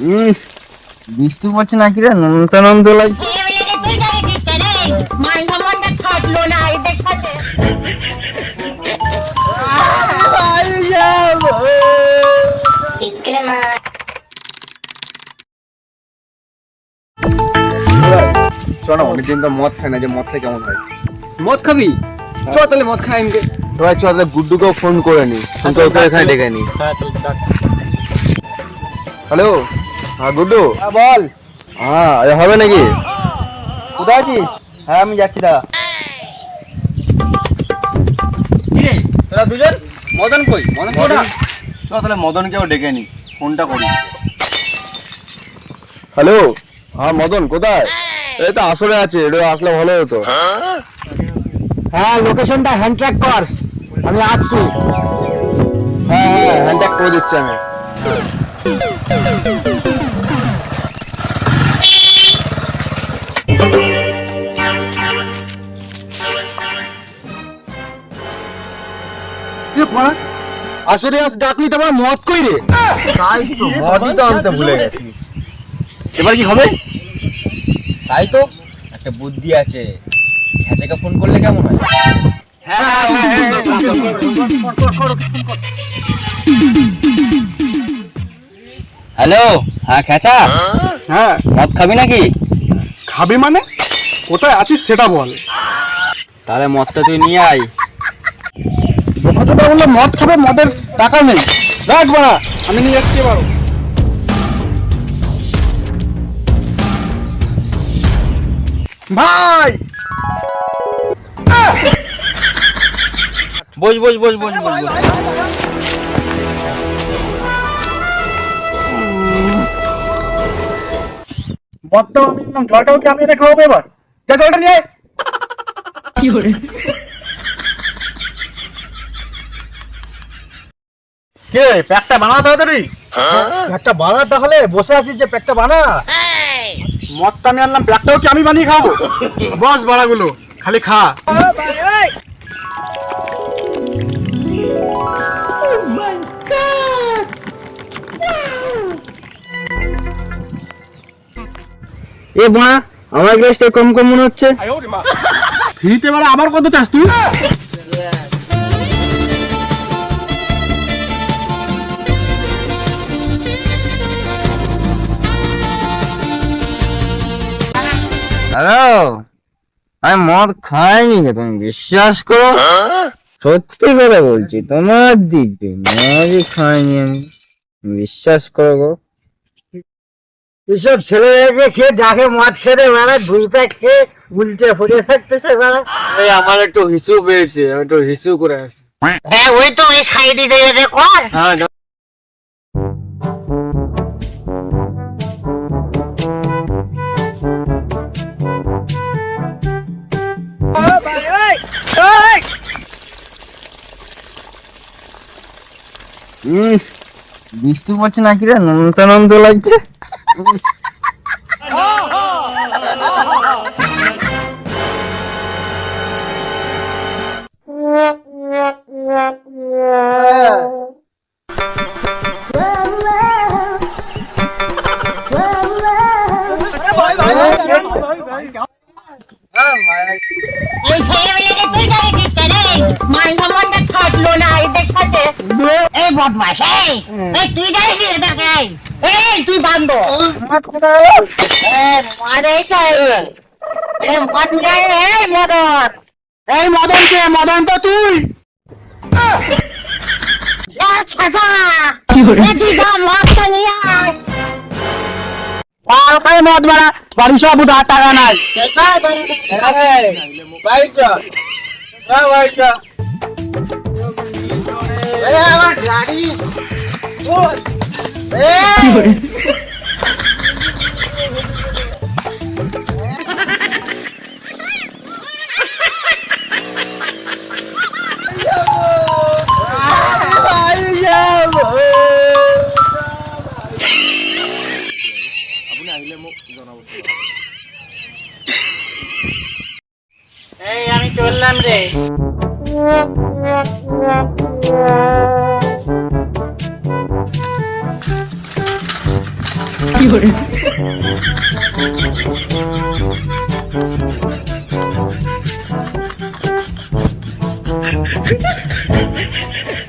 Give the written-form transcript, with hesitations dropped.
ইস, বৃষ্টি পড়ছে নাকি রে? নন্দানন্দ লাগছে। চলো অনেকদিন তো মদ খাই না, যে মদ খাই কেমন হয়? মদ খাবি? চ তাহলে মদ খাই আমি। সবাই চ তাহলে গুড্ডুকেও ফোন করে নি, ফোনটা ওকে এখানে ডেকে নি। হ্যালো, হ্যাঁ গুড্ডু। হ্যাঁ বল। হ্যাঁ হবে নাকি? কোথায় আছিস? হ্যাঁ আমি যাচ্ছি দাদা। কিরে তোরা দুজন? মদন কই? মদন কোথা? চ তাহলে মদনকেও ডেকে নি, ফোনটা করি। হ্যালো, হ্যাঁ মদন কোথায়? এই তো আসলে আছে, এটা আসলে ভালো হতো। হ্যাঁ লোকেশনটা হ্যান্ড ট্র্যাক কর, আমি আসছি। হ্যাঁ হ্যাঁ হ্যান্ডট্যাগ করে দিচ্ছি আমি। আসলে আজ ডাকলি তো আমার মদ কই রে? তাই তো মদই তো আনতে ভুলে গেছি। এবার কি হবে? তাই তো একটা বুদ্ধি আছে, খেচাকে ফোন করলে কেমন হয়? হ্যালো, হ্যাঁ খেচা, হ্যাঁ মদ খাবি নাকি? খাবি মানে? কোথায় আছিস সেটা বল। তাহলে মদটা তুই নিয়ে আয়। বোকাচোদা বললে মদ খাবে, মদের টাকা নেই। রাখ বাড়া, আমি নিয়ে যাচ্ছি এবারও। ভাই বস বস বস বস বস বস। মদটাও আমি নিলাম, জলটাও কি আমি এনে খাওয়াবো এবার? যা জলটা নিয়ে আয়। কি করে? কে প্যাকটা বানাতে তাড়াতাড়ি। প্যাকটা বানা, তাহলে বসে আছিস যে প্যাকটা বানা। মদটা আমি আনলাম, প্যাকটাও কি আমি বানিয়ে খাবো? বস বাড়াগুলো খালি খা। এ বোনা, আমার গ্লাসটা কম কম মনে হচ্ছে। ফ্রিতে বাড়া আবার কত চাস তুই? হ্যালো, আমি মদ খাইনি, তুমি বিশ্বাস করো। সত্যি করে বলছি, তোমার দিব্যি মদই খাইনি আমি, বিশ্বাস করো গো। এসব ছেলেদেরকে খেয়ে যাকে মদ খেতে বেড়া, দুই প্যাক খেয়ে উল্টে পড়ে থাকতেছে বেড়া। আমার একটু হিসু পেয়েছে, আমি একটু হিসু করে আসি। হ্যাঁ ওই তো ওই সাইডে যাই কর। হ্যাঁ ইস, বৃষ্টি পড়ছে নাকি রে? নন্দানন্দ লাগছে। এই ছেলেমেয়েকে তুই জানিস কেন? মান সম্মানটা থাকলো না এই দেখাতে। এই বদমাশ, এই এই তুই জানিস এদেরকে? এই তুই বান্ধব এই মদন, এই মদন কে? মদন তো তুই। কি করে? তুই যা মদটা নিয়ে আয়। কালকায় মদ বাড়া, বাড়ি সব উধার, টাকা নাই। আমার গাড়ি কি করে? এই আমি চললাম রে। 有人， এই